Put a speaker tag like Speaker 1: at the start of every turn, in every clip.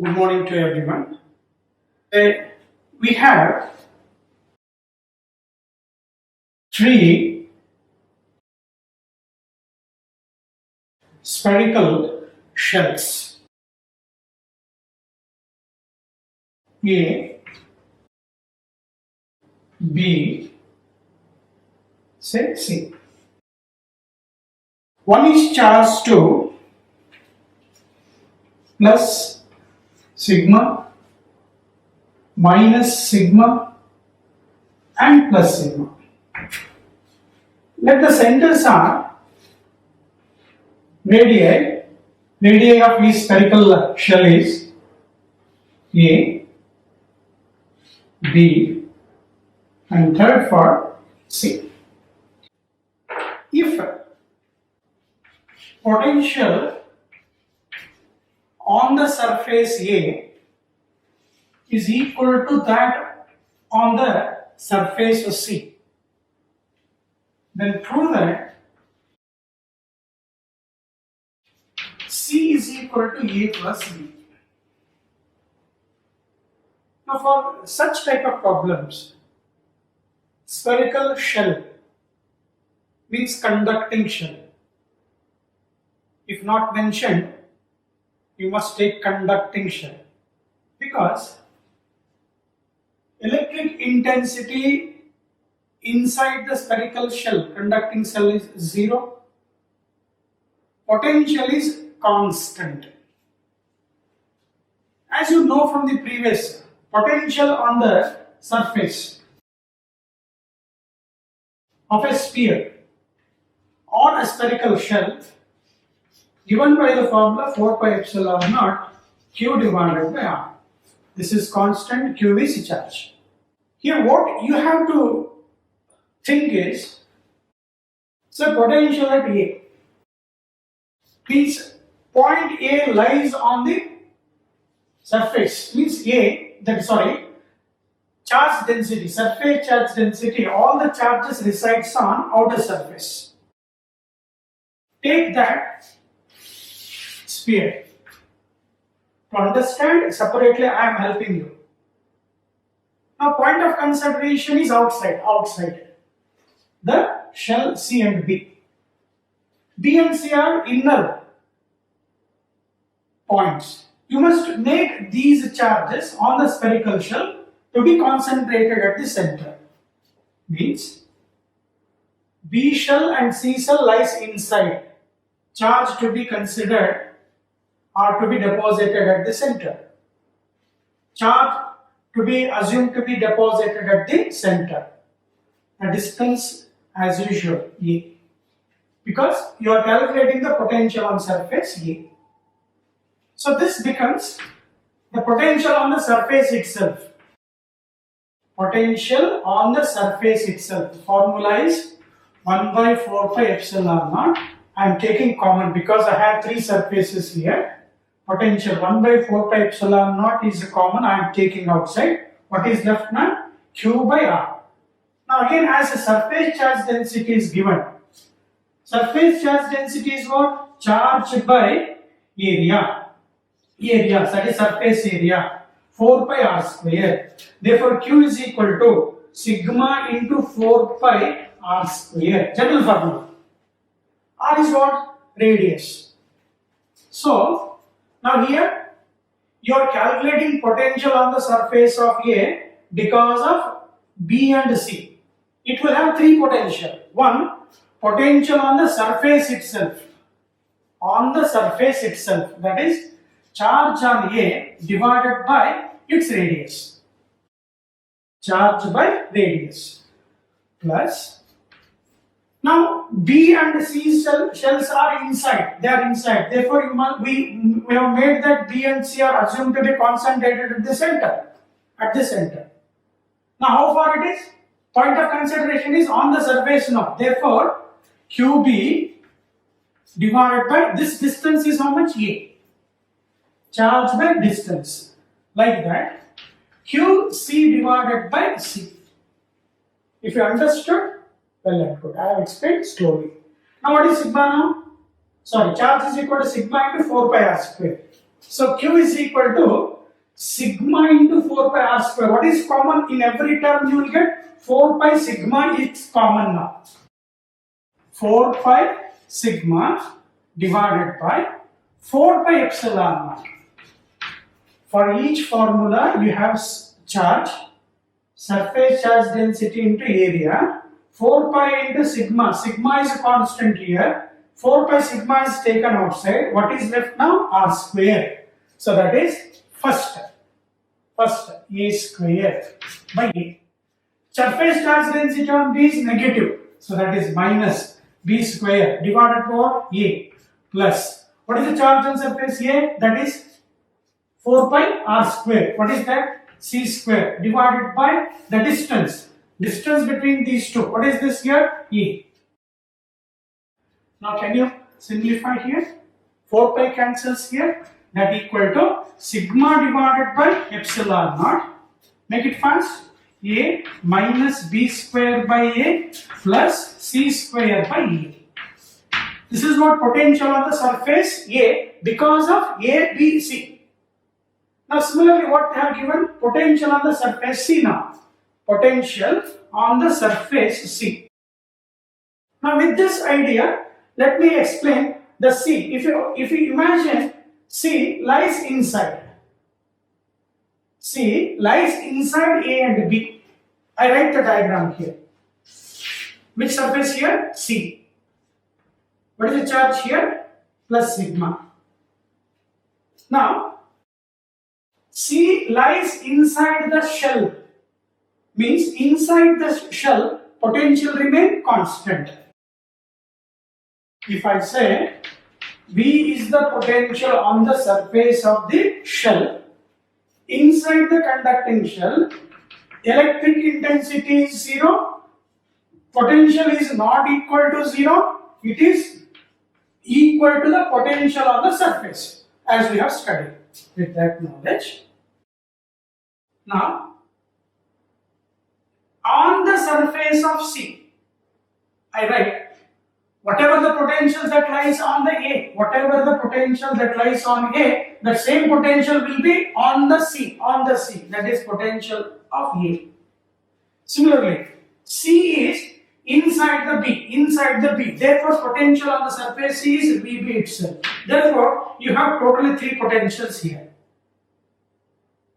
Speaker 1: Good morning to everyone. Uh, we have three spherical shells A, B, say C. One is charged to plus sigma, minus sigma, and plus sigma. Let the centers are radii. Radii of each spherical shell is A, B, and third for C. If potential on the surface A is equal to that on the surface of C, then prove that C is equal to A plus B. Now for such type of problems, spherical shell means conducting shell. If not mentioned, you must take conducting shell, because electric intensity inside the spherical shell, conducting shell, is 0. Potential is constant. As you know from the previous, potential on the surface of a sphere or a spherical shell given by the formula 4 pi epsilon naught q divided by r. This is constant, q is charge. Here what you have to think is, so potential at A means point A lies on the surface, means charge density, surface charge density, all the charges resides on outer surface. Take that sphere. To understand separately, I am helping you. Now point of consideration is outside the shell C and B. B and C are inner points. You must make these charges on the spherical shell to be concentrated at the center. Means B shell and C shell lies inside. Charge to be considered or to be deposited at the center. Charge to be assumed to be deposited at the center. The distance as usual A, because you are calculating the potential on surface A. So this becomes the potential on the surface itself. Potential on the surface itself. The formula is 1 by 4 pi epsilon naught. I am taking common because I have three surfaces here. Potential 1 by 4 pi epsilon naught is common. I am taking outside. What is left now? Q by R. Now again, as a surface charge density is given. Surface charge density is what? Charge by area. Area, that is surface area. 4 pi r square. Therefore, Q is equal to sigma into 4 pi r square. General formula. R is what? Radius. So, now here you are calculating potential on the surface of A because of B and C. It will have three potential. One, potential on the surface itself. On the surface itself, that is charge on A divided by its radius. Charge by radius. Plus, now B and C shells are inside. They are inside. Therefore, we have made that B and C are assumed to be concentrated at the center. At the center. Now, how far it is? Point of consideration is on the surface now. Therefore, QB divided by this distance is how much? A. Charge by distance. Like that. QC divided by C. If you understood, well and good. I have explained slowly. Now what is sigma now? Sorry, charge is equal to sigma into 4 pi r square. So Q is equal to sigma into 4 pi r square. What is common in every term? You will get 4 pi sigma is common now. 4 pi sigma divided by 4 pi epsilon naught. For each formula you have charge, surface charge density into area, 4 pi into sigma. Sigma is a constant here. 4 pi sigma is taken outside. What is left now? R square. So that is first A square by A. Surface charge density on B is negative. So that is minus B square divided by A plus. What is the charge on surface A? That is 4 pi r square. What is that? C square divided by the distance. Distance between these two. What is this here? E. Now can you simplify here? 4 pi cancels here. That equal to sigma divided by epsilon naught. Make it fast. A minus B square by A plus C square by E. This is what potential on the surface A because of A, B, C. Now similarly what they have given? Potential on the surface C now. Potential on the surface C. Now with this idea, let me explain the C. If you imagine C lies inside. C lies inside A and B. I write the diagram here. Which surface here? C. What is the charge here? Plus sigma. Now, C lies inside the shell. Means inside the shell, potential remain constant. If I say V is the potential on the surface of the shell, inside the conducting shell, electric intensity is 0, potential is not equal to 0, it is equal to the potential on the surface, as we have studied. With that knowledge, now on the surface of C, I write whatever the potential that lies on the A, whatever the potential that lies on A, the same potential will be on the C, that is potential of A. Similarly, C is inside the B, therefore potential on the surface is VB itself. Therefore, you have totally 3 potentials here.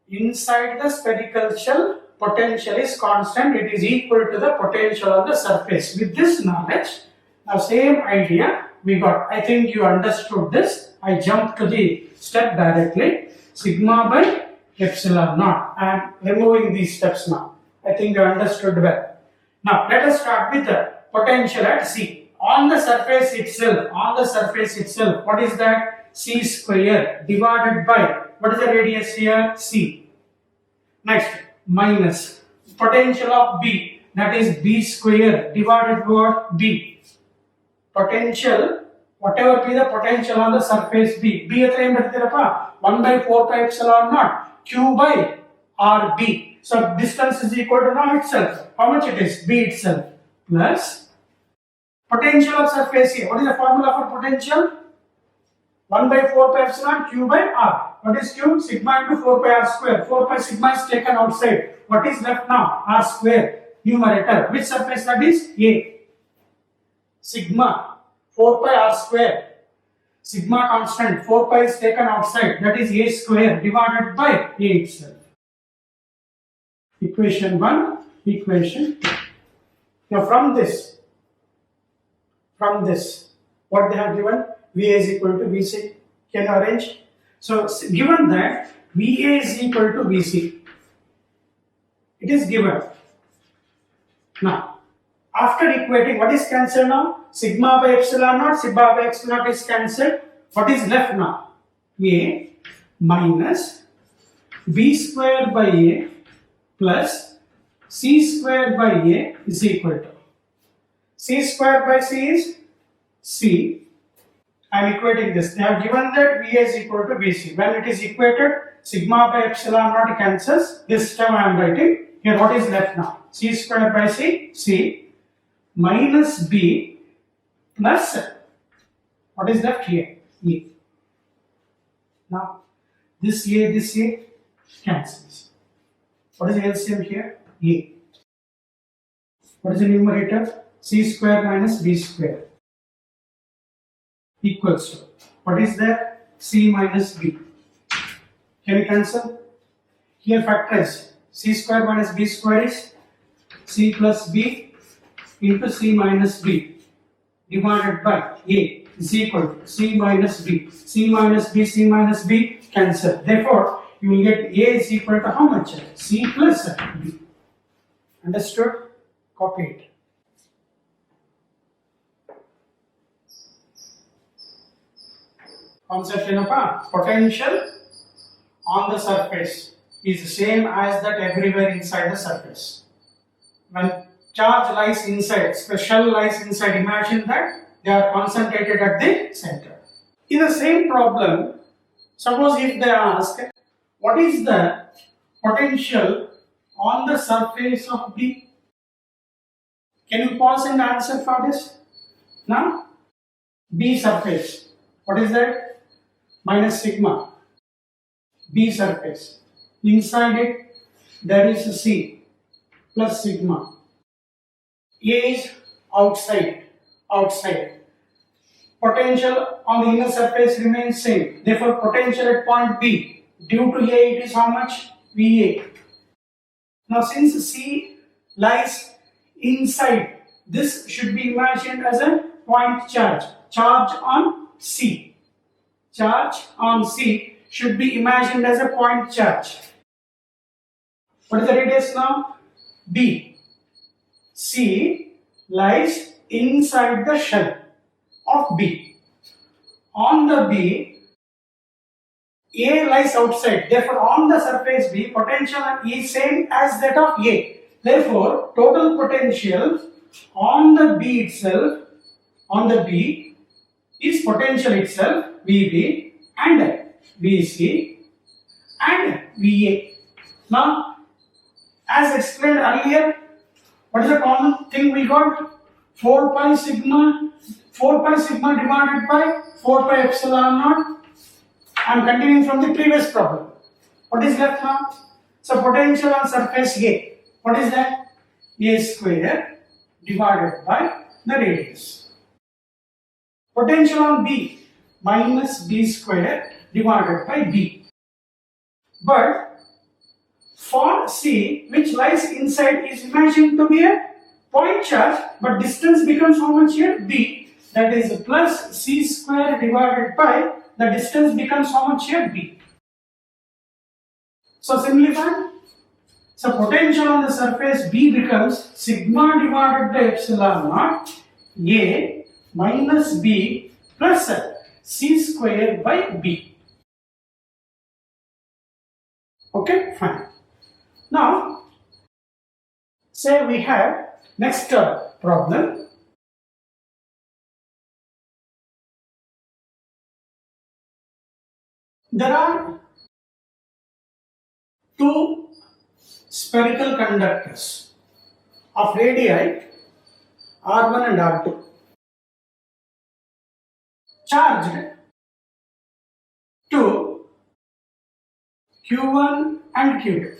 Speaker 1: Inside the spherical shell, potential is constant, it is equal to the potential on the surface. With this knowledge, now same idea we got. I think you understood this. I jump to the step directly. Sigma by epsilon naught. I am removing these steps now. I think you understood well. Now let us start with the potential at C. On the surface itself, what is that? C square divided by, what is the radius here? C. Next, minus potential of B, that is B square divided by B. Potential, whatever be the potential on the surface B. B at 1 by 4 pi epsilon naught Q by RB. So distance is equal to now itself. How much it is? B itself plus potential of surface A. What is the formula for potential? 1 by 4 pi epsilon Q by R. What is Q? Sigma into 4 pi R square. 4 pi sigma is taken outside. What is left now? R square. Numerator. Which surface that is? A. Sigma 4 pi R square. Sigma constant. 4 pi is taken outside. That is A square divided by A itself. Equation 1. Equation. Now from this, what they have given? VA is equal to VC. Can you arrange? So given that VA is equal to VC, it is given. Now, after equating, what is cancelled now? Sigma by epsilon naught is cancelled. What is left now? A minus B square by A plus C square by A is equal to C square by C is C. I am equating this. They have given that VA is equal to VC. When it is equated, sigma by epsilon naught cancels. This term I am writing. Here what is left now? C square by C, C minus B plus what is left here? E. Now This A cancels. What is the LCM here? A. What is the numerator? C square minus B square equals to, what is that? C minus B. Can you cancel? Here factorize. C square minus B square is C plus B into C minus B divided by A is equal to C minus B. C minus B cancel. Therefore, you will get A is equal to how much? C plus B. Understood? Copy it. Concept ಏನಪ್ಪಾ? Potential on the surface is the same as that everywhere inside the surface. When charge lies inside, special lies inside, imagine that they are concentrated at the center. In the same problem, suppose if they ask, what is the potential on the surface of B? Can you pause and answer for this? Now, B surface, what is that? Minus sigma. B surface. Inside it, there is a C plus sigma. A is outside. Potential on the inner surface remains same. Therefore, potential at point B due to A, it is how much? VA. Now, since C lies inside, this should be imagined as a point charge. Charge on C. Charge on C should be imagined as a point charge. What is the radius now? B. C lies inside the shell of B. On the B, A lies outside. Therefore, on the surface B, potential is same as that of A. Therefore, total potential on the B itself, is potential itself, VB and VC and VA. Now, as explained earlier, what is the common thing we got? 4 pi sigma divided by 4 pi epsilon naught. I am continuing from the previous problem. What is left now? So, potential on surface A. What is that? A square divided by the radius. Potential on B minus B square divided by B. But for C, which lies inside, is imagined to be a point charge, but distance becomes how much here? B. That is plus C square divided by the distance becomes how much here? B. So simplify. So potential on the surface B becomes sigma divided by epsilon naught A minus B plus C square by B. Okay, fine. Now, say we have next problem. There are two spherical conductors of radii R1 and R2 charged to Q1 and Q2.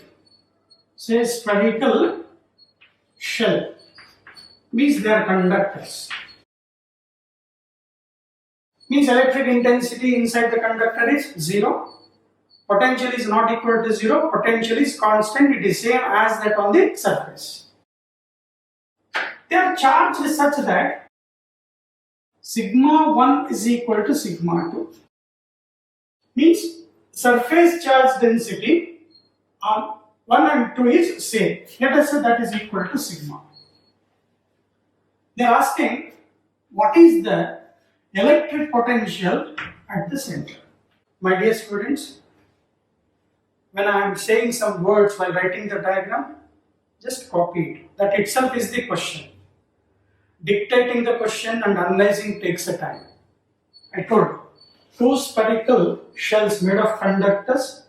Speaker 1: Say spherical shell means they are conductors. Means electric intensity inside the conductor is 0. Potential is not equal to 0. Potential is constant. It is same as that on the surface. They are charged such that sigma 1 is equal to sigma 2. Means surface charge density on 1 and 2 is same. Let us say that is equal to sigma. They are asking what is the electric potential at the center. My dear students, when I am saying some words while writing the diagram, just copy it. That itself is the question. Dictating the question and analyzing takes a time. I told you, two spherical shells made of conductors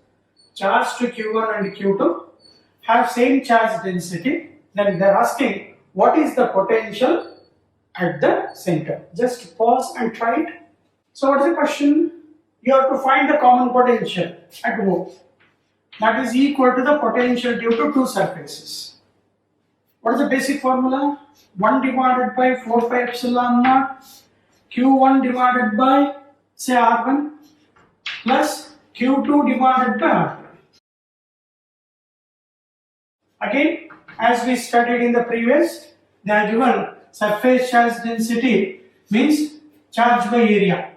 Speaker 1: charged to Q1 and Q2 have same charge density. Then they are asking what is the potential at the center. Just pause and try it. So what is the question? you have to find the common potential at O. That is equal to the potential due to two surfaces. What is the basic formula? 1 divided by 4 pi epsilon naught Q1 divided by say R1 plus Q2 divided by R2. Again, as we studied in the previous, they are given surface charge density means charge by area.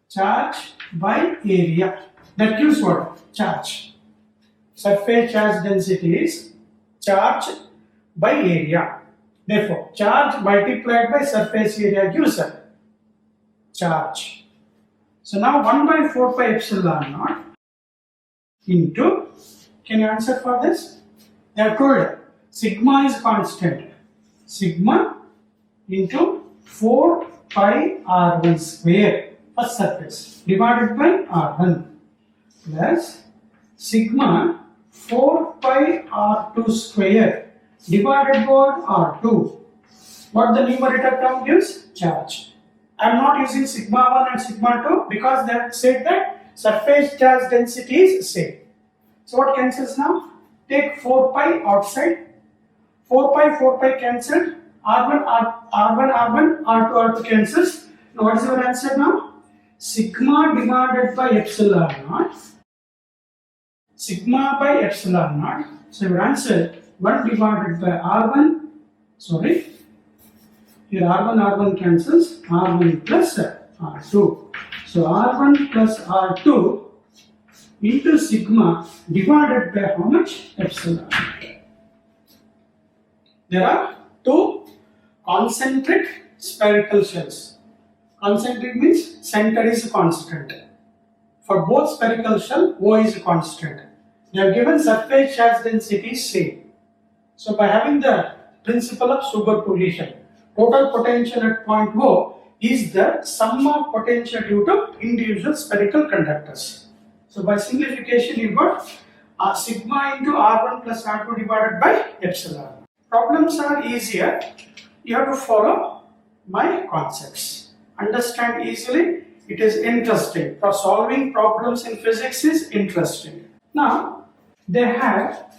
Speaker 1: Charge by area. That gives what? Charge. Surface charge density is charge by area. Therefore, charge multiplied by surface area gives a charge. So now 1 by 4 pi epsilon naught into, can you answer for this? They are told sigma is constant. Sigma into 4 pi R1 square first surface divided by R1 plus sigma 4 pi R2 square divided by R2. What the numerator term gives? Charge. I am not using sigma 1 and sigma 2 because they have said that surface charge density is same. So what cancels now? Take 4 pi outside. 4 pi cancelled. R1, R1, R2 cancels. Now what is your answer now? Sigma divided by epsilon naught. Sigma by epsilon naught. So your answer 1 divided by R1. Sorry. Here R1 cancels. R1 plus R2. So R1 plus R2 into sigma divided by how much? Epsilon. There are two concentric spherical shells. Concentric means center is constant. For both spherical shell, O is constant. They are given surface charge density same. So by having the principle of superposition, total potential at point O is the sum of potential due to individual spherical conductors. So by simplification you got sigma into R1 plus R2 divided by epsilon. Problems are easier. You have to follow my concepts. Understand easily. It is interesting. For solving problems in physics is interesting. Now they have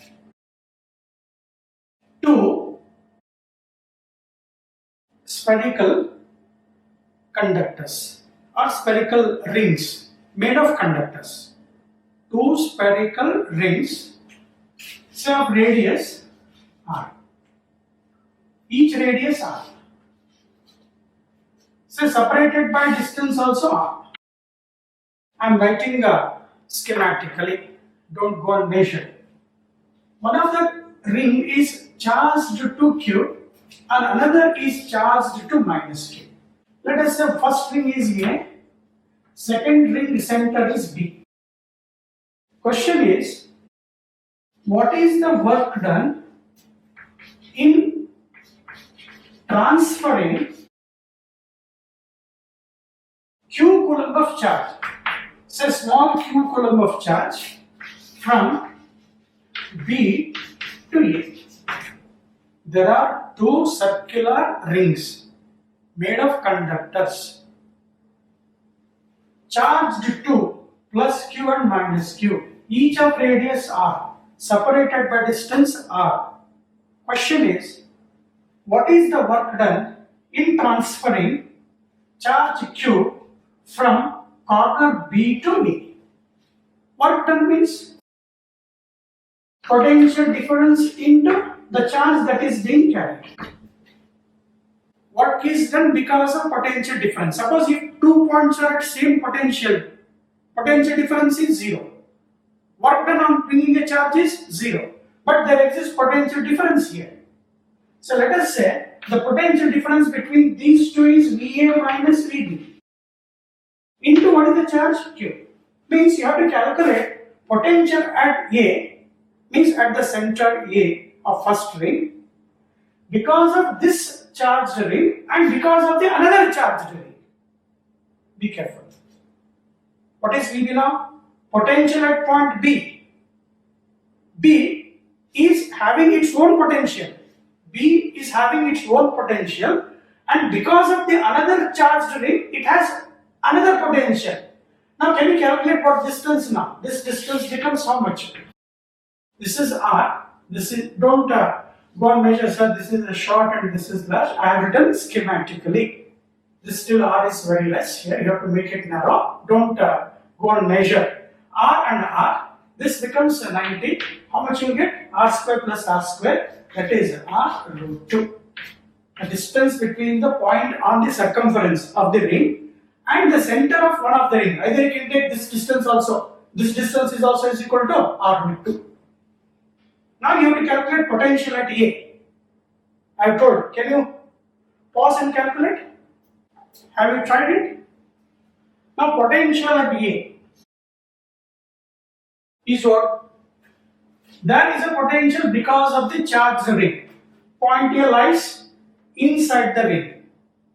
Speaker 1: two spherical conductors or spherical rings made of conductors. Two spherical rings, say of radius r. Each radius r. Say separated by distance also r. I am writing schematically. Don't go and measure. One of the ring is charged to Q and another is charged to minus Q. Let us say first ring is A, second ring center is B. Question is, what is the work done in transferring Q coulomb of charge, say small Q coulomb of charge from B to A? There are two circular rings made of conductors charged to plus Q and minus Q, each of radius r, separated by distance r. Question is, what is the work done in transferring charge Q from corner B to A? Work done means potential difference into the charge that is being carried. Work is done because of potential difference. Suppose if 2 points are at same potential difference is 0. Work done on bringing a charge is 0. But there exists potential difference here. So let us say the potential difference between these two is VA minus VB. Into what is the charge? Q. Means you have to calculate potential at A, means at the center A of first ring, because of this charged ring and because of the another charged ring. Be careful. What is VB now? Potential at point B. B is having its own potential. B is having its own potential, and because of the another charged ring, it has another potential. Now can you calculate what distance now? This distance becomes how much? This is R. This is, don't go and measure, sir, this is a short and this is large. I have written schematically. This still R is very less. Here you have to make it narrow. Don't go and measure. R and R. This becomes 90. How much you get? R square plus R square. That is R root 2. The distance between the point on the circumference of the ring and the center of one of the ring. Either you can take this distance also. This distance is also is equal to R root 2. Now you have to calculate potential at A. I have told. Can you pause and calculate? Have you tried it? Now potential at A is what? There is a potential because of the charged ring. Point A lies inside the ring.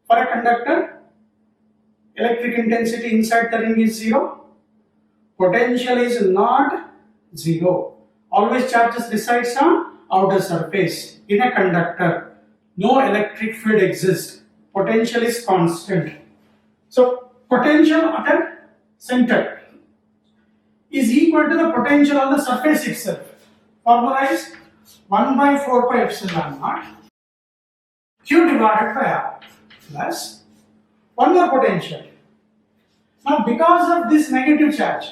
Speaker 1: For a conductor, electric intensity inside the ring is 0. Potential is not 0. Always charges resides on outer surface. In a conductor, no electric field exists. Potential is constant. So potential at a center is equal to the potential on the surface itself. Formula is 1 by 4 pi epsilon naught Q divided by R plus one more potential. Now because of this negative charge,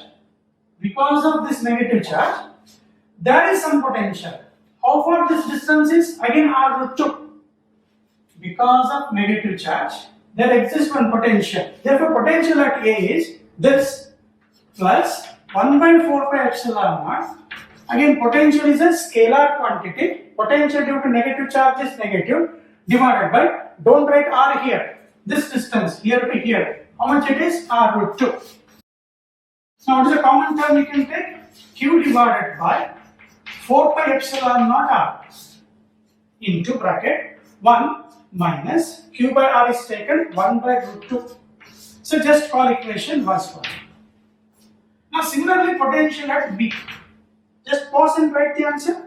Speaker 1: there is some potential. How far this distance is? Again R root 2. Because of negative charge, there exists one potential. Therefore, potential at A is this plus 1 by 4 pi epsilon naught. Again, potential is a scalar quantity. Potential due to negative charge is negative, divided by, don't write R here. This distance here to here. How much it is? R root 2. Now, what is the common term you can take? Q divided by 4 pi epsilon naught R into bracket 1 minus Q by R is taken 1 by root 2. So just call equation 1 square. Now similarly potential at B. Just pause and write the answer.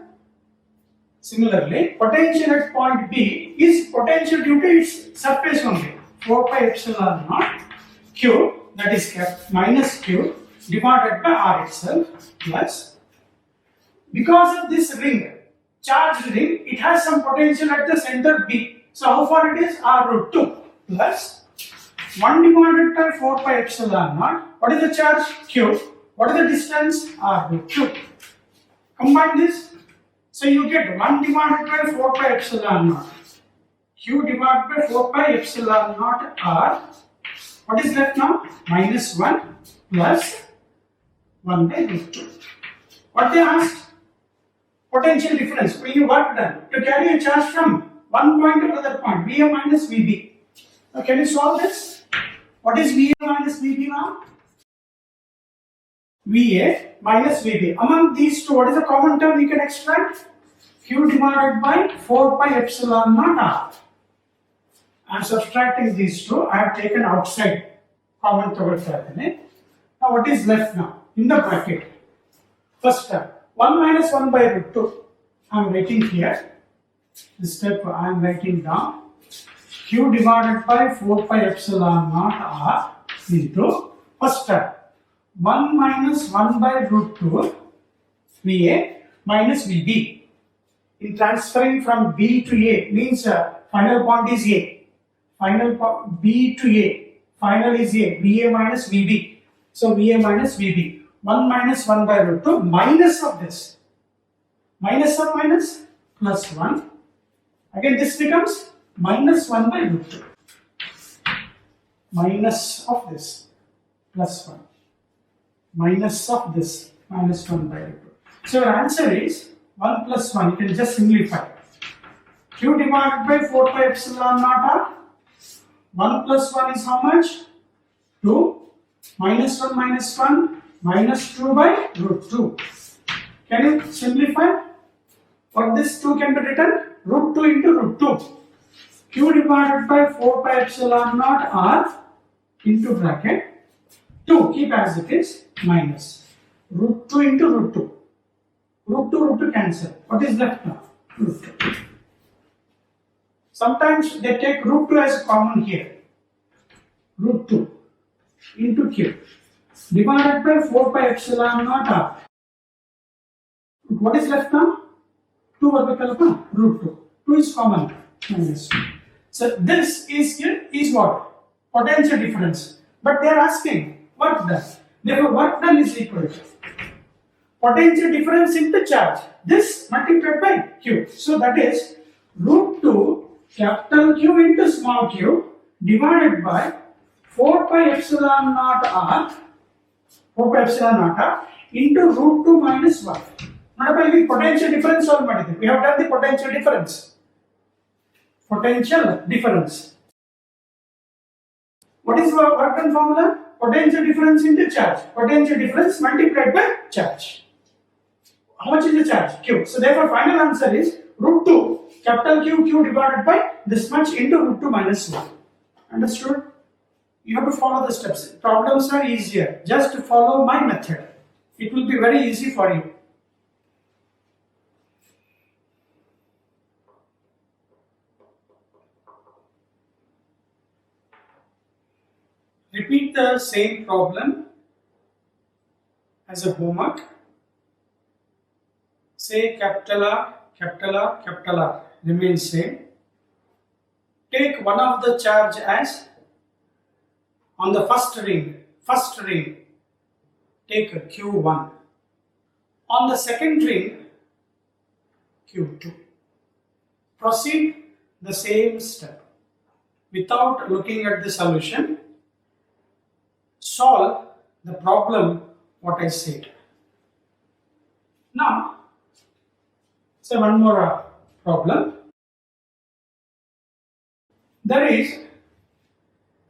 Speaker 1: Similarly potential at point B is potential due to its surface only. 4 pi epsilon naught Q, that is kept, minus Q divided by R itself plus, because of this ring, charged ring, it has some potential at the center B. So how far it is? R root 2 plus 1 divided by 4 pi epsilon naught. What is the charge? Q. What is the distance? R root 2. Combine this. So you get 1 divided by 4 pi epsilon naught. Q divided by 4 pi epsilon naught R. What is left now? Minus 1 plus 1 by root 2. What they asked? Potential difference. When you work done to carry a charge from one point to another point, VA minus VB. Now can you solve this? What is VA minus VB now? VA minus VB. Among these two, what is the common term you can extract? Q divided by 4 pi epsilon naught R. I am subtracting these two. I have taken outside common term. Now what is left now? In the bracket. First term. 1 minus 1 by root 2. I am writing here. This step I am writing down. Q divided by 4 pi epsilon naught R into first term. 1 minus 1 by root 2 VA minus VB. In transferring from B to A means final point is A. Final point B to A. Final is A. VA minus VB. So VA minus VB. 1 minus 1 by root 2 minus of this. Minus of minus plus 1. Again this becomes minus 1 by root 2. Minus of this plus 1. Minus of this minus 1 by root 2. So your answer is 1 plus 1. You can just simplify. Q divided by 4 pi epsilon naught R. 1 plus 1 is how much? 2. Minus 1 minus 1 minus 2 by root 2. Can you simplify? What this 2 can be written? Root 2 into root 2. Q divided by 4 pi epsilon naught R into bracket 2. Keep as it is minus root 2 into root 2. Root 2 cancel. What is left now? Root 2. Sometimes they take root 2 as common here. Root 2 into Q divided by 4 pi epsilon naught r. What is left now? 2 vertical root 2. 2 is common. Minus 2. So this is what? Potential difference. But they are asking work done. Therefore, work done is equal to potential difference into charge. This multiplied by Q. So that is root 2 capital Q into small q divided by 4 pi epsilon naught r, 4 pi epsilon naught r into root 2 minus 1. Not by the potential difference solve ಮಾಡಿದೆ. We have done the potential difference. Potential difference. What is the work done formula? Potential difference into charge. Potential difference multiplied by charge. How much is the charge? Q. So therefore final answer is root 2 capital Q divided by this much into root 2 minus 1. Understood? You have to follow the steps. Problems are easier. Just follow my method. It will be very easy for you. Repeat the same problem as a homework. Say capital R, capital R, capital R remains same. Take one of the charge as on the first ring, take a Q1. On the second ring, Q2. Proceed the same step. Without looking at the solution, solve the problem what I said. Now, say one more problem. There is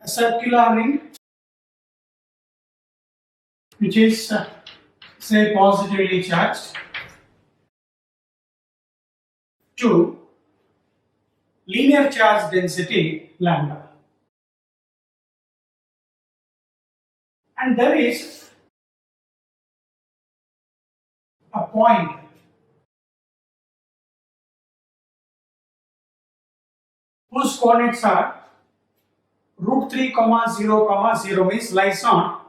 Speaker 1: a circular ring which is say positively charged to linear charge density lambda, and there is a point whose coordinates are root 3, 0, 0 means lies on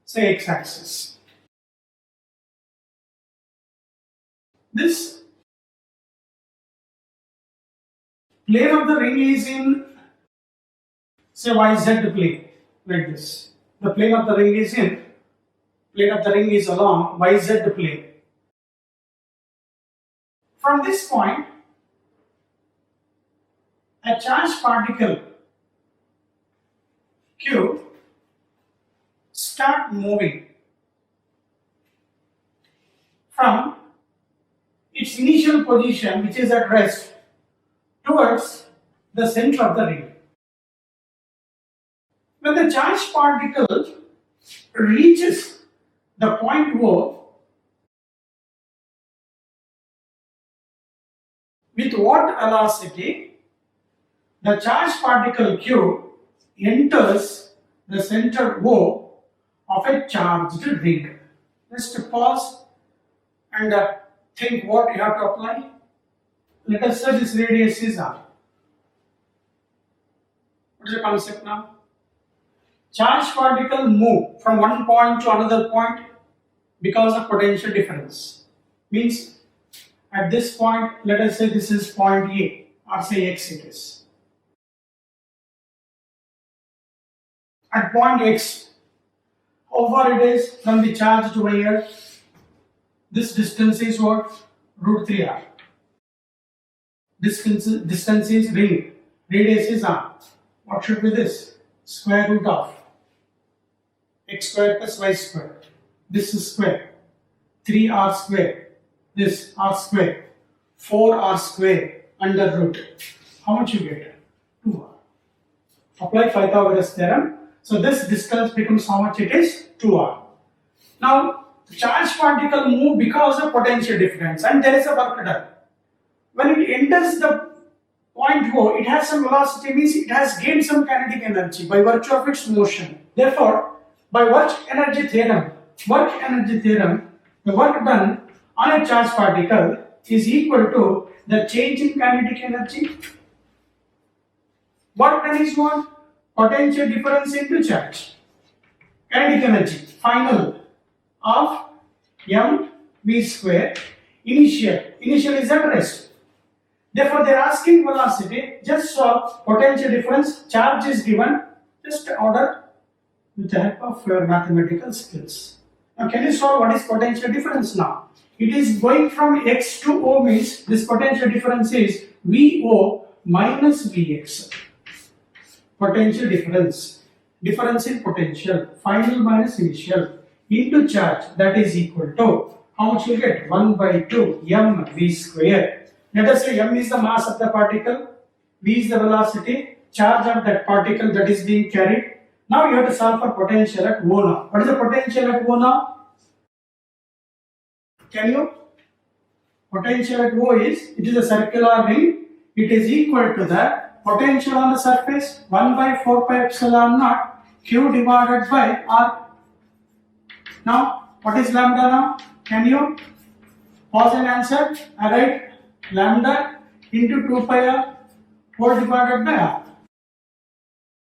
Speaker 1: say x-axis. This plane of the ring is in say yz plane like this. The plane of the ring is along yz plane. From this point, a charged particle Q start moving from its initial position, which is at rest, towards the center of the ring. When the charged particle reaches the point O, with what velocity the charged particle Q enters the center O of a charged ring. Just pause and think what you have to apply. Let us say this radius is R. What is the concept now? Charged particle move from one point to another point because of potential difference. Means at this point, let us say this is point A, or say X it is. At point X, how far it is from the charged wire? This distance is what? Root 3r. Distance is ring. Radius is r. What should be this? Square root of x square plus y square. This is square. 3r square. This r square. 4r square under root. How much you get? 2r. Apply Pythagoras theorem. So this distance becomes how much it is? 2r. Now the charged particle move because of potential difference and there is a work done. When it enters the point O, it has some velocity, means it has gained some kinetic energy by virtue of its motion. Therefore, by work energy theorem, the work done on a charged particle is equal to the change in kinetic energy. Work done is what? Potential difference into charge. Kinetic energy. final of mv square initial. Initial is at rest. Therefore, they are asking velocity. Just solve potential difference. Charge is given. Just order with the help of your mathematical skills. Now, can you solve what is potential difference now? It is going from x to O means this potential difference is VO minus Vx. Potential difference. Difference in potential. Final minus initial into charge, that is equal to, how much you get? 1 by 2 mv square. Let us say m is the mass of the particle, v is the velocity, charge of that particle that is being carried. Now you have to solve for potential at O now. What is the potential at O now? Can you? Potential at O is, it is a circular ring. It is equal to the potential on the surface 1 by 4 pi epsilon naught q divided by r. Now, what is lambda now? Can you pause and answer? I write lambda into 2 pi r 4 divided by r.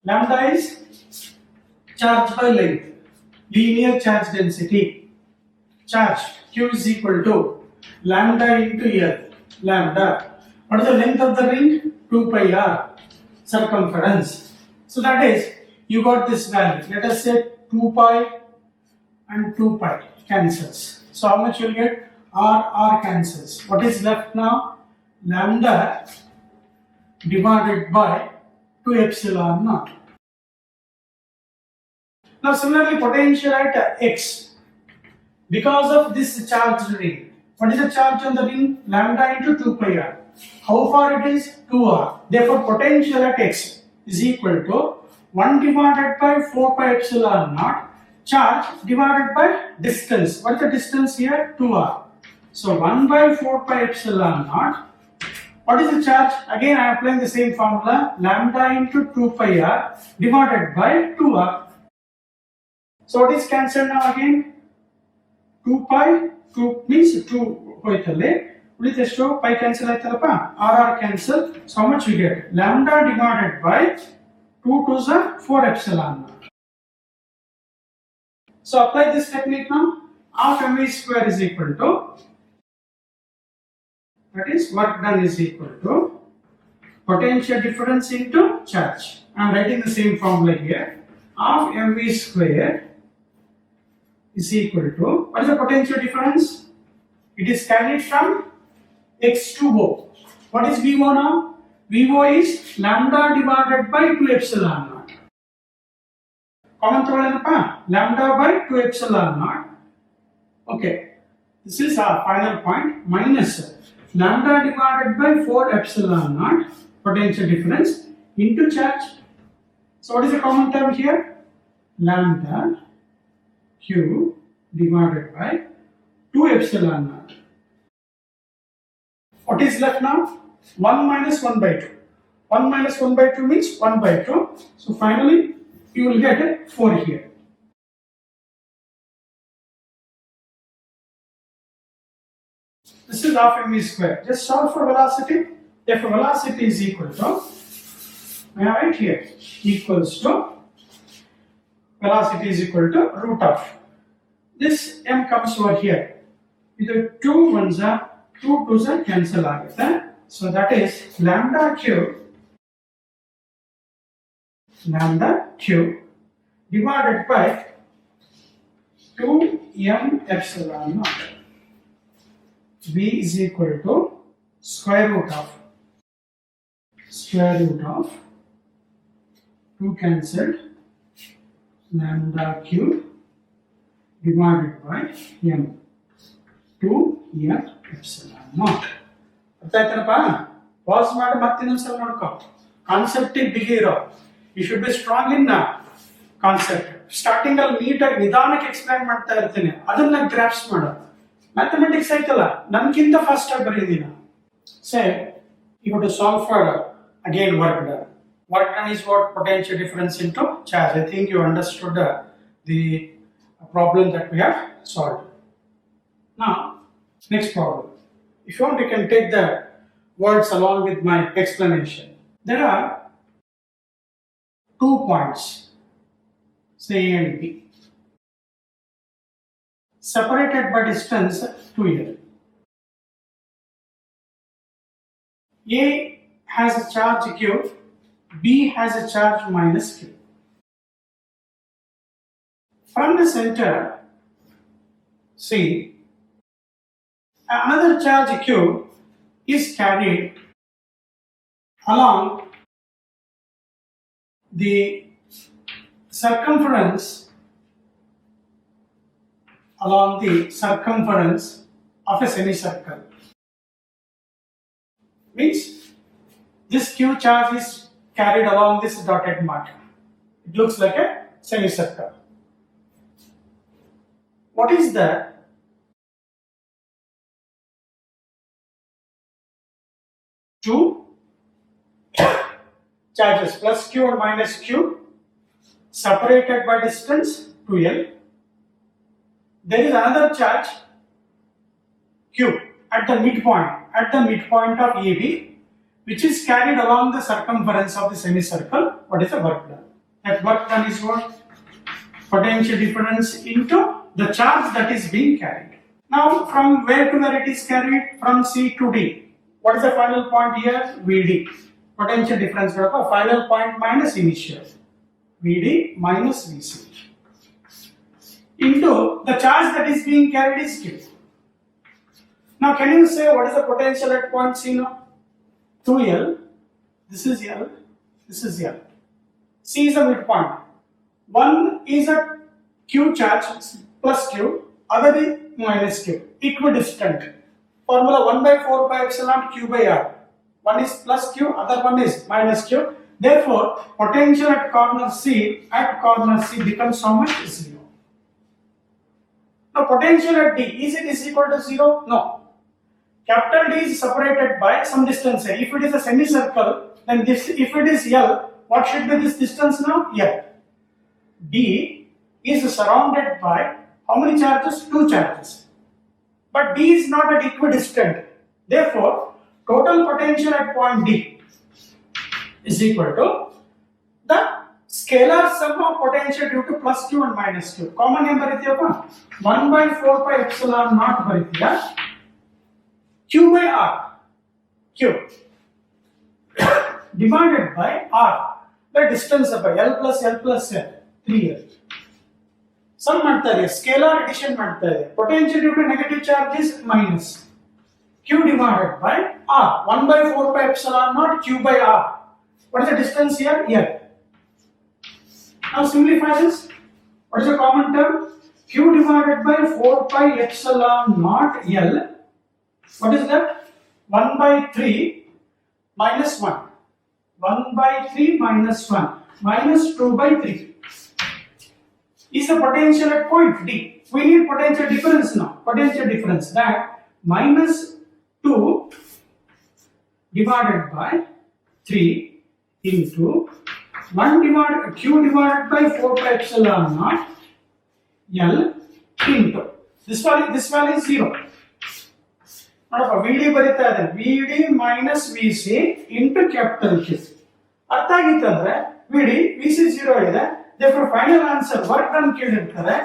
Speaker 1: Lambda is charge by length, linear charge density. Charge q is equal to lambda into L. Lambda. What is the length of the ring? 2 pi r circumference. So that is, you got this value. Let us say 2 pi and 2 pi cancels. So how much you will get? R cancels. What is left now? Lambda divided by 2 epsilon naught. Now similarly potential at x. Because of this charged ring. What is the charge on the ring? Lambda into 2 pi r. How far it is? 2r. Therefore potential at x is equal to 1 divided by 4 pi epsilon naught charge divided by distance. What is the distance here? 2r. So 1 by 4 pi epsilon naught. What is the charge? Again I am applying the same formula. Lambda into 2 pi r divided by 2r. So what is cancelled now again? 2 pi, 2 means 2 hoitale. Uliteshto pi cancel aitalapa. R cancel. So how much we get? Lambda divided by 2 to the 4 epsilon naught. So apply this technique now. Half mv square is equal to, that is work done is equal to potential difference into charge. I am writing the same formula here. Half mv square is equal to, what is the potential difference? It is carried from x to O. What is VO now? VO is lambda divided by 2 epsilon naught. Common throw lambda by 2 epsilon naught. Okay, this is our final point, minus lambda divided by 4 epsilon naught potential difference into charge. So what is the common term here? Lambda q divided by 2 epsilon naught. What is left now? 1 minus 1 by 2. 1 minus 1 by 2 means 1 by 2. So finally you will get 4 here. This is half mv square. Just solve for velocity. If velocity is equal to, I write here, equals to, velocity is equal to root of. This m comes over here. Either 2 ones are 2 2s are cancel agate. So that is lambda q divided by 2m epsilon naught. V is equal to square root of 2 cancelled lambda q divided by m 2m epsilon naught. Pause ಮಾಡಿ ಮತ್ತೆ ಇನ್ನೊಂದ್ಸಲ ನೋಡ್ಕೋ. Concept ಬಿಗಿ ಇರೋ. You should be strong in concept. Starting ಅಲ್ಲಿ ನೀಟಾಗಿ ನಿಧಾನಕ್ಕೆ explain ಮಾಡ್ತಾ ಇರ್ತೀನಿ. ಅದನ್ನ ಗ್ರಾಫ್ಸ್ ಮಾಡು. ಮ್ಯಾಥಮೆಟಿಕ್ಸ್ ಐತಲ್ಲ ನನ್ಗಿಂತ ಫಾಸ್ಟ್ ಆಗಿ ಬರೀದಿನ. Say you have to solve for again work done. Work done is what? Potential difference into charge. I think you understood the problem that we have solved. Now next problem. If you want, you can take the words along with my explanation. There are 2 points, say A and B. separated by distance 2L. A has a charge Q, B has a charge minus Q. From the center, C, another charge Q is carried along the circumference of a semicircle. Means this Q charge is carried along this dotted mark. It looks like a semicircle. What is the two charges plus Q and minus Q separated by distance 2L? There is another charge Q at the midpoint of AB, which is carried along the circumference of the semicircle. What is the work done? That work done is what? Potential difference into the charge that is being carried. Now, from where to where it is carried? From C to D. What is the final point here? VD. Potential difference, final point minus initial. VD minus VC. Into the charge that is being carried is Q. Now, can you say what is the potential at point C now? 2L. This is L. This is L. C is a midpoint. One is a Q charge plus Q, other is minus Q. Equidistant. Formula 1 by 4 pi epsilon Q by R. One is plus Q, other one is minus Q. Therefore, potential at corner C becomes how much? 0. Now, potential at D, is equal to 0? No. Capital D is separated by some distance. If it is a semicircle, then this, if it is L, what should be this distance now? L. D is surrounded by how many charges? 2 charges. But D is not at equidistant. Therefore, total potential at point D is equal to the scalar sum of potential due to plus Q and minus Q. Common name barithiyappa 1 by 4 pi epsilon naught barithiya Q by R. Q divided by R. The distance of L plus L, 3L. Sum ಮಾಡ್ತಾರೆ scalar addition ಮಾಡ್ತಾರೆ. Potential due to negative charge is minus Q divided by R. 1 by 4 pi epsilon naught Q by R. What is the distance here? L. Now simplify this. What is the common term? Q divided by 4 pi epsilon naught L. What is that? 1 by 3 minus 1. 1 by 3 minus 1 minus 2 by 3 is the potential at point D. We need potential difference now. Potential difference, that minus 2 divided by 3 into 1 divided Q divided by 4 pi epsilon naught L into this value is 0. ನೋಡಪ್ಪ VD ಬರೀತಾ ಇದೆ VD minus VC into capital Q. ಅರ್ಥ ಆಗಿತ್ತಂದ್ರೆ VD VC 0 ಇದೆ. Therefore, final answer work done ಕೇಳಿರ್ತಾರೆ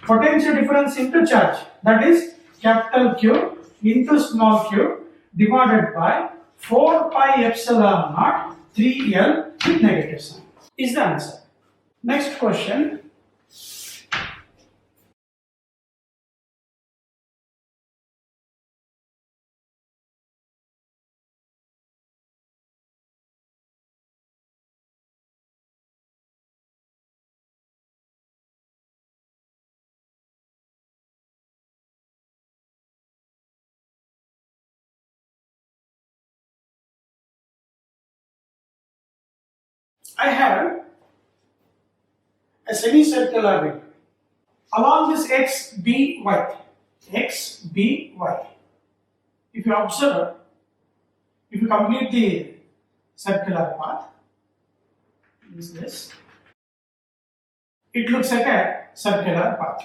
Speaker 1: potential difference into charge, that is capital Q into small q divided by 4 pi epsilon naught 3L with negative sign is the answer. Next question. I have a semicircular ring along this XBY. If you observe, if you complete the circular path, is this. It looks like a circular path.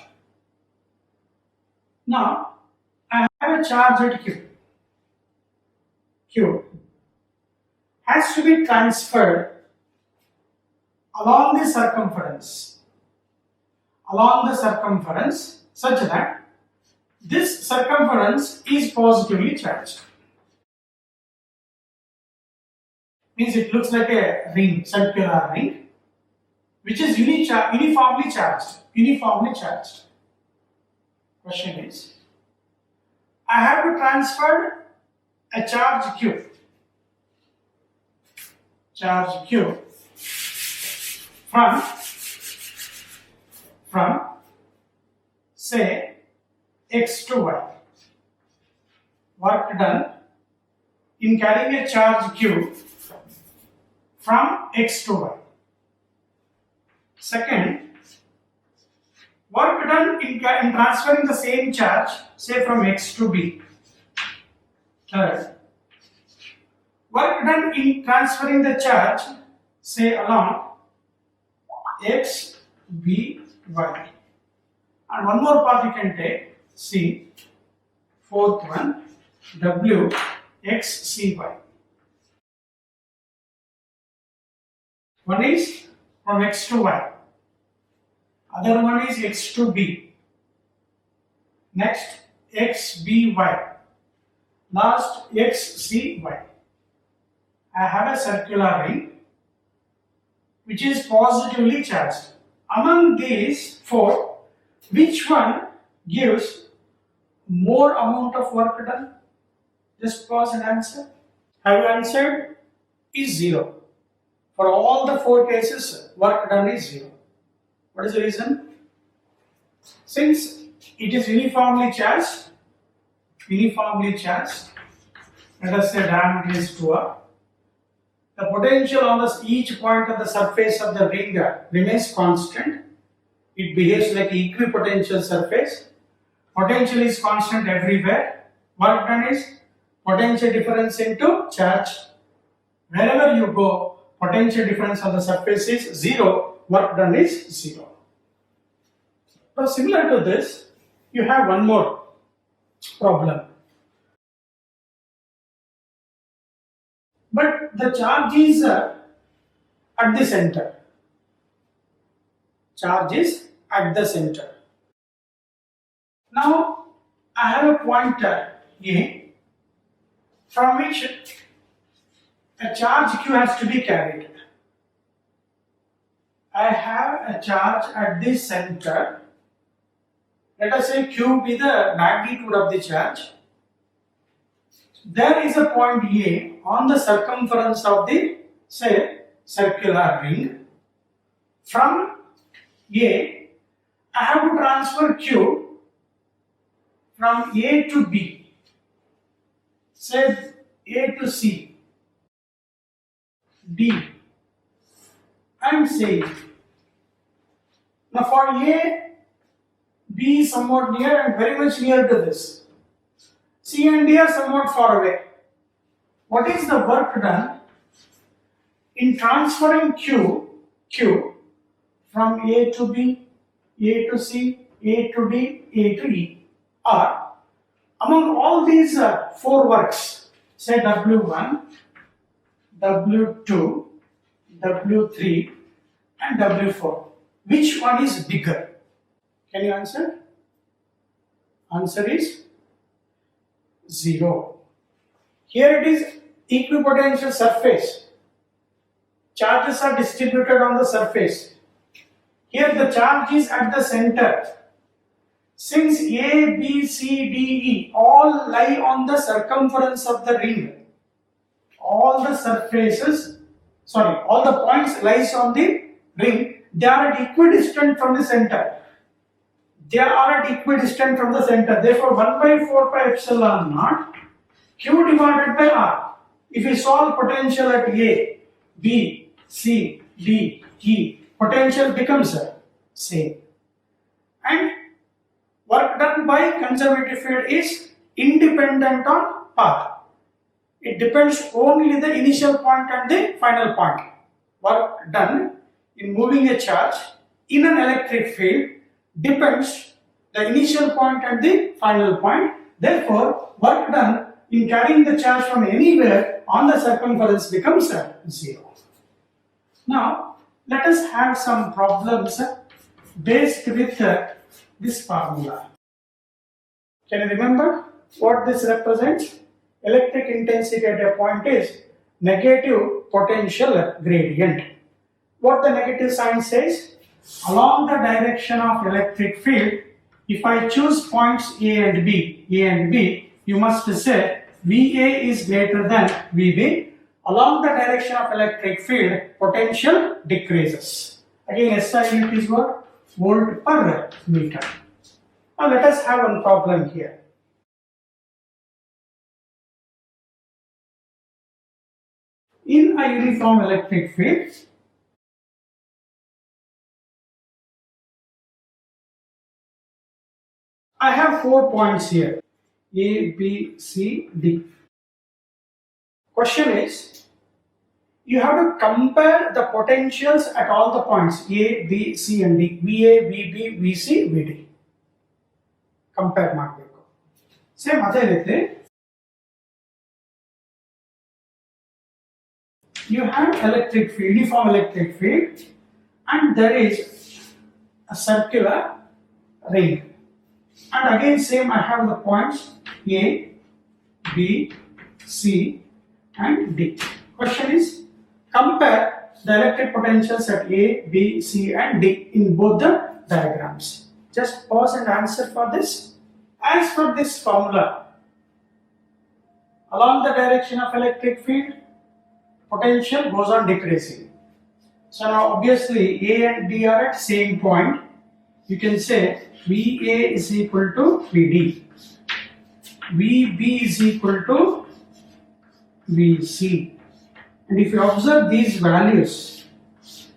Speaker 1: Now, I have a charge at Q. Q has to be transferred along the circumference such that this circumference is positively charged. Means it looks like a ring, circular ring, which is uniformly charged. Uniformly charged. Question is, I have to transfer a charge Q. Charge Q from say X to Y. Work done in carrying a charge Q from X to Y. Second, work done in transferring the same charge, say from X to B. Third, work done in transferring the charge, say along X, B, Y. And one more path you can take, C. Fourth one, W, X, C, Y. One is from X to Y. Other one is X to B. Next, X, B, Y. Last, X, C, Y. I have a circular ring which is positively charged. Among these four, which one gives more amount of work done? Just pause and answer. Have you answered? Is 0. For all the four cases, work done is 0. What is the reason? Since it is uniformly charged, let us say diameter is 2r, the potential on each point of the surface of the ring remains constant. It behaves like an equipotential surface. Potential is constant everywhere. Work done is potential difference into charge. Wherever you go, potential difference on the surface is 0. Work done is 0. So similar to this, you have one more problem. But the charge is at the center. Charge is at the center. Now I have a pointer A from which a charge Q has to be carried. I have a charge at the center. Let us say Q be the magnitude of the charge. There is a point A on the circumference of the, say, circular ring. From A, I have to transfer Q from A to B, say A to C, D, and C. Now for A, B is somewhat near and very much near to this. C and D are somewhat far away. What is the work done in transferring Q from A to B, A to C, A to D, A to E? Or among all these four works, say W1, W2, W3 and W4, which one is bigger? Can you answer? Answer is 0. Here it is equipotential surface. Charges are distributed on the surface. Here the charge is at the center. Since A, B, C, D, E all lie on the circumference of the ring, all the points lies on the ring, they are at equidistant from the center. Therefore 1 by 4 pi epsilon naught Q divided by R. If we solve potential at A, B, C, D, E, potential becomes same. And work done by conservative field is independent on path. It depends only the initial point and the final point. Work done in moving a charge in an electric field depends the initial point and the final point. Therefore, work done in carrying the charge from anywhere on the circumference becomes 0. Now, let us have some problems based with this formula. Can you remember what this represents? Electric intensity at a point is negative potential gradient. What the negative sign says? Along the direction of electric field, if I choose points A and B, you must say VA is greater than VB. Along the direction of electric field, potential decreases. Again, SI unit is what? Volt per meter. Now let us have one problem here. In a uniform electric field, I have 4 points here, A, B, C, D. Question is, you have to compare the potentials at all the points A, B, C and D. VA, VB, VC, VD. Compare ಮಾಡಬೇಕು. Same ಅದೇ ರೀತಿ you have electric field, uniform electric field, and there is a circular ring. And again same I have the points A, B, C and D. Question is, compare the electric potentials at A, B, C and D in both the diagrams. Just pause and answer for this. As for this formula, along the direction of electric field, potential goes on decreasing. So now obviously A and D are at same point. You can say VA is equal to VD. VB is equal to VC. And if you observe these values,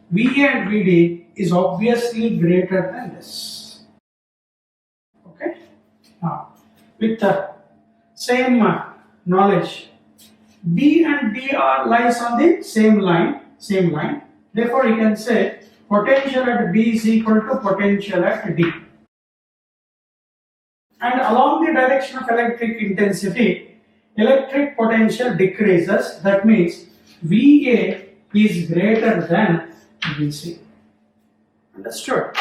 Speaker 1: VA and VD is obviously greater than this. Okay? Now, with the same knowledge, B and D are lies on the same line. Therefore, you can say potential at B is equal to potential at D. And along the direction of electric intensity, electric potential decreases. That means VA is greater than VC. Understood?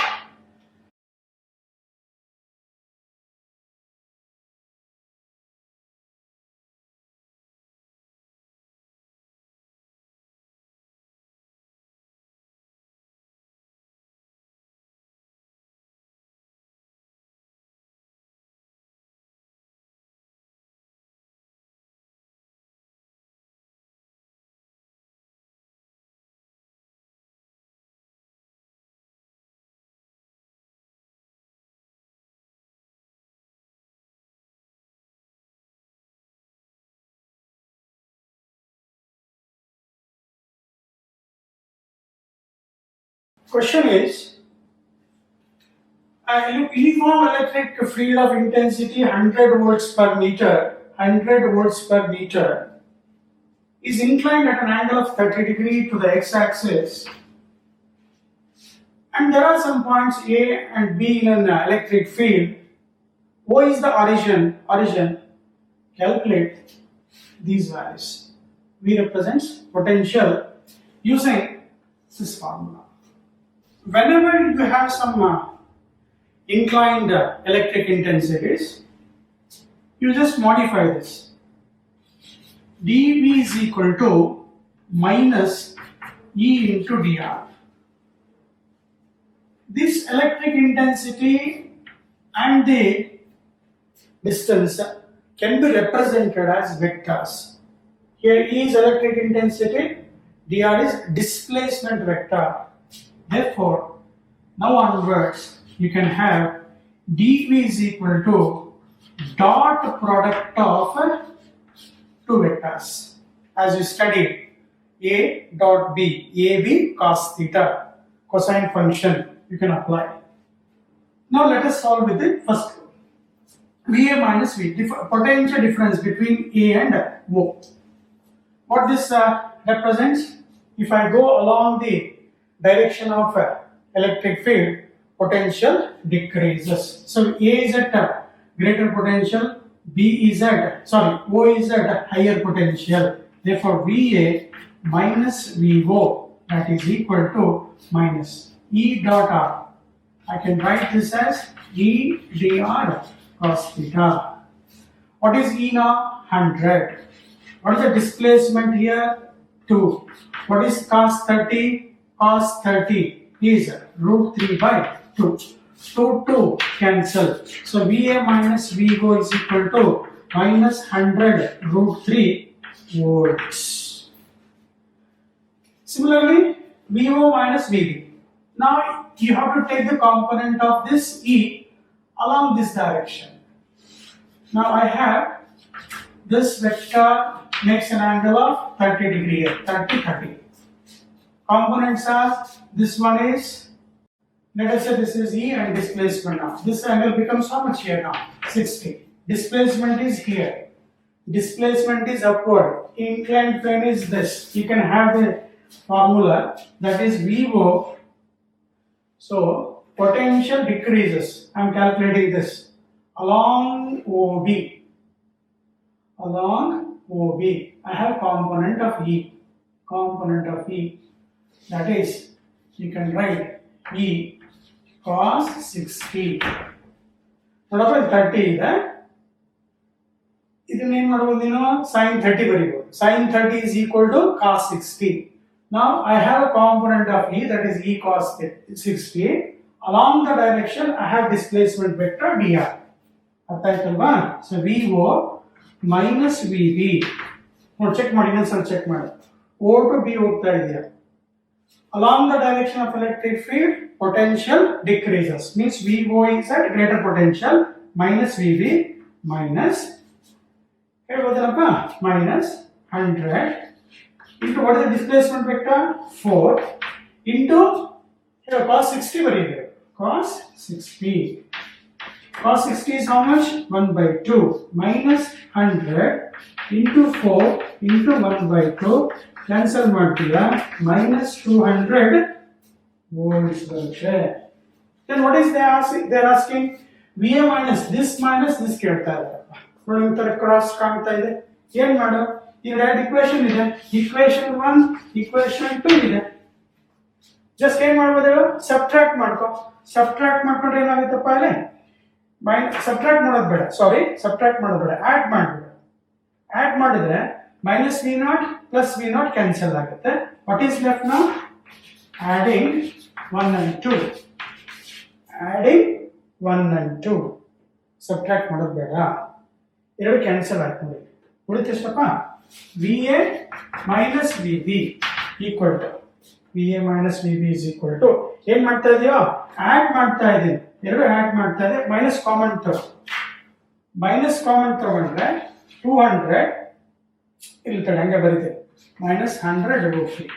Speaker 1: Question is, a uniform electric field of intensity 100 volts per meter, is inclined at an angle of 30 degree to the x-axis, and there are some points A and B in an electric field. O is the origin. Calculate these values. V represents potential using this formula. Whenever you have some inclined electric intensities, you just modify this. dV is equal to minus E into dr. This electric intensity and the distance can be represented as vectors. Here E is electric intensity, dr is displacement vector. Therefore, now onwards you can have dV is equal to dot product of two vectors. As you studied, A dot B, AB cos theta, cosine function you can apply. Now let us solve with the first one. VA minus V, potential difference between A and O. What this represents? If I go along the direction of electric field, potential decreases. So A is at greater potential, O is at higher potential. Therefore, VA minus VO, that is equal to minus E dot R. I can write this as E dr cos theta. What is E now? 100. What is the displacement here? 2. What is cos 30? Cos 30 is root 3 by 2. 2 cancel. So VA minus VGO is equal to minus 100 root 3 volts. Similarly, VO minus VB. Now you have to take the component of this E along this direction. Now I have this vector makes an angle of 30 degree here, 30. Components are, this one is, let us say this is E and displacement now. This angle becomes how much here now? 60. Displacement is here. Displacement is upward. Inclined plane is this. You can have the formula that is VO. So potential decreases. I am calculating this along OB. Along OB, I have component of E. Component of E. That is, you can write E cos 60. What about 30 ಇದೆ? ಇದನ್ನ ಏನು ಮಾಡಬಹುದು ನೀನು sin 30 ಬರೀಬಹುದು. Sin 30 is equal to cos 60. Now I have a component of E, that is E cos 60. Along the direction I have displacement vector dr. ಅರ್ಥ ಆಯ್ತಲ್ವಾ? So VO minus VB. ನೋಡಿ check ಮಾಡಿ, ಇನ್ನೊಂದ್ಸಲ ಚೆಕ್ ಮಾಡಿ. O to B ಹೋಗ್ತಾ ಇದೆಯಾ? Along the direction of electric field, potential decreases. Means VO is at greater potential minus VB minus minus 100 into what is the displacement vector? 4 into here cos 60 very good. Cos 60. Cos 60 is how much? 1 by 2 minus 100 into 4 into 1 by 2. Cancel ಮಾಡ್ತೀರಾ minus 200 volts ಬರುತ್ತೆ. Then what is they asking? VA minus this ಕೇಳ್ತಾ ಇದ್ದಾರೆ. ನೋಡಿ ಈ ತರ cross ಕಾಣ್ತಾ ಇದೆ. ಏನು ಮಾಡು? ಈ ಎರಡು ಈಕ್ವೇಷನ್ ಇದೆ. ಈಕ್ವೇಷನ್ 1 ಈಕ್ವೇಷನ್ 2 ಇದೆ. ಜಸ್ಟ್ ಏನು ಮಾಡ್ಬೋದು ಹೇಳು? ಸಬ್ಟ್ರಾಕ್ಟ್ ಮಾಡ್ಕೊ. ಸಬ್ಟ್ರಾಕ್ಟ್ ಮಾಡ್ಕೊಂಡ್ರೆ ಏನಾಗುತ್ತಪ್ಪ ಅಲ್ಲಿ? ಸಬ್ಟ್ರಾಕ್ಟ್ ಮಾಡೋದು ಬೇಡ, ಸಬ್ಟ್ರಾಕ್ಟ್ ಮಾಡೋದು ಬೇಡ, ಆಡ್ ಮಾಡಬೇಡ. ಆಡ್ ಮಾಡಿದ್ರೆ minus V0 plus V0 cancel ಆಗುತ್ತೆ. What is left now? Adding 1 and 2. Adding 1 and 2. Subtract ಮಾಡೋದು ಬೇಡ. ಎರಡು ಕ್ಯಾನ್ಸಲ್ ಆಯ್ತು ನೋಡಿ. ಉಳಿತು ಎಷ್ಟಪ್ಪ? VA minus VB equal to VA minus VB is equal to ಏನು ಮಾಡ್ತಾ ಇದೀಯೋ? ಆಡ್ ಮಾಡ್ತಾ ಇದ್ದೀನಿ. ಎರಡು ಆಡ್ ಮಾಡ್ತಾ ಇದೆ. ಮೈನಸ್ ಕಾಮನ್ ತಗೊಂಡ್ರೆ 200 ಇಲ್ಲಿ ತಡೆ ಹಂಗೆ ಬರೀತೇವೆ. minus 100 root 3.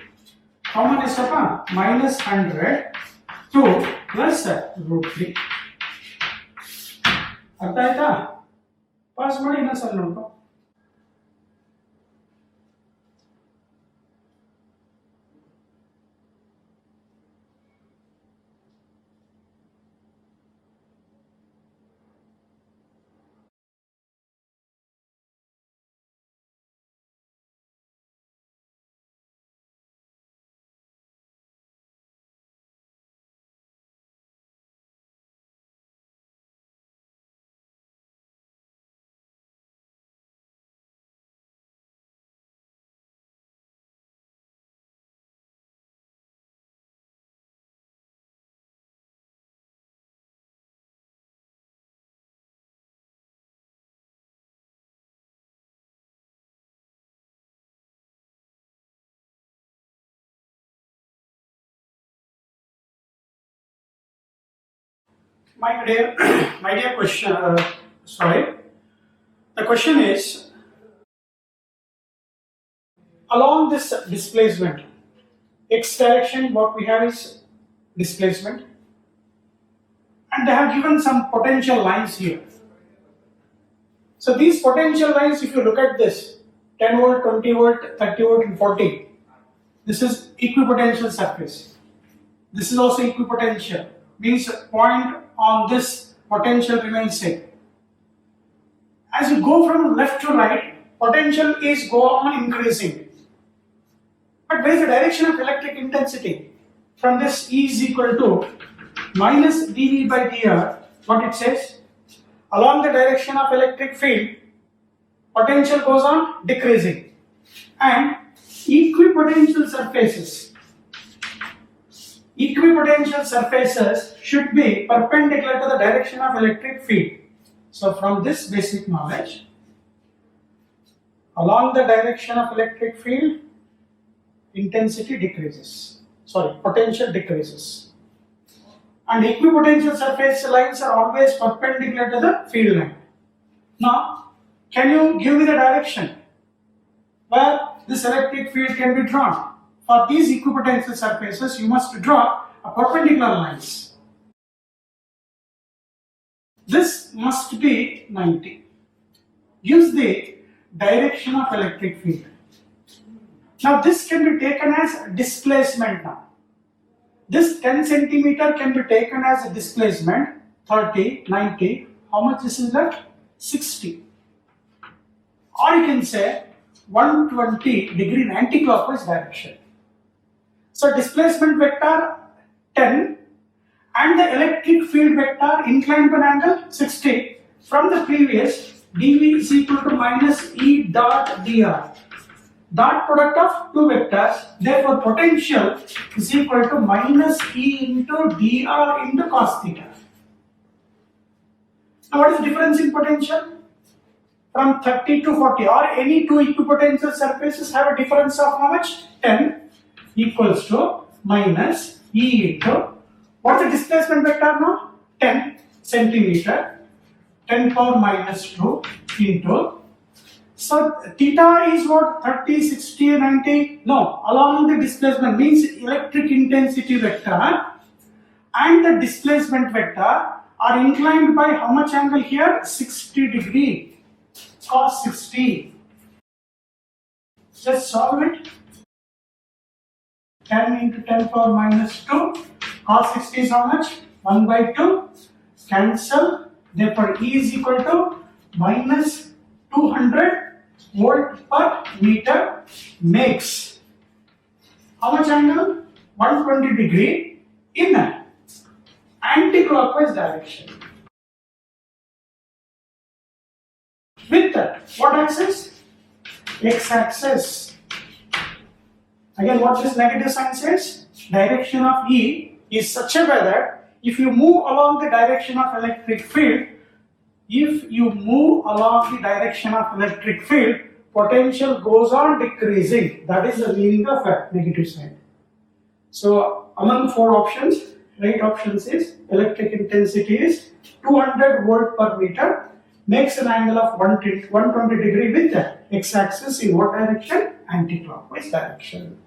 Speaker 1: ಕಾಮನ್ ಎಷ್ಟಪ್ಪ? minus 100 2 plus root 3. ಅರ್ಥ ಆಯ್ತಾ? ಪಾಸ್ ಮಾಡಿ ಇನ್ನೊಂದ್ಸಲ ನೋಡ್ಕೊ. My dear question, the question is, along this displacement, x direction, what we have is displacement, and they have given some potential lines here. So these potential lines, if you look at this, 10 volt, 20 volt, 30 volt and 40, this is equipotential surface. This is also equipotential, means point on this potential remains same. As you go from left to right, potential is go on increasing. But where is the direction of electric intensity? From this E is equal to minus dV by dr. What it says? along the direction of electric field, potential goes on decreasing, and equipotential surfaces should be perpendicular to the direction of electric field. So from this basic knowledge, along the direction of electric field, potential decreases. And equipotential surface lines are always perpendicular to the field line. Now, can you give me the direction where this electric field can be drawn? For these equipotential surfaces, you must draw a perpendicular lines. This must be 90. Gives the direction of electric field. Now, this can be taken as displacement now. This 10 centimeter can be taken as a displacement, 30, 90, how much this is left? 60. Or you can say 120 degree in anti-clockwise direction. So displacement vector 10 and the electric field vector inclined to an angle 60. From the previous, dV is equal to minus E dot dr. Dot product of two vectors, therefore potential is equal to minus E into dr into cos theta. Now what is the difference in potential? From 30 to 40, or any two equipotential surfaces have a difference of how much? 10 equals to minus E into, what's the displacement vector now? 10 centimeter, 10 power minus 2 into, so theta is what? 30, 60, 90? No, along the displacement means electric intensity vector and the displacement vector are inclined by how much angle here? 60 degree, cos 60. Just solve it. 10 into 10 power minus 2, cos 60 is how much? 1 by 2, cancel, therefore E is equal to minus 200 volt per meter makes how much angle? 120 degree in anti-clockwise direction. With what axis? X-axis. Again, what this negative sign says? Direction of E is such a way that if you move along the direction of electric field, potential goes on decreasing. That is the meaning of a negative sign. So among four options, right options is electric intensity is 200 volt per meter, makes an angle of 120 degree with the x-axis in what direction? Anti-clockwise direction.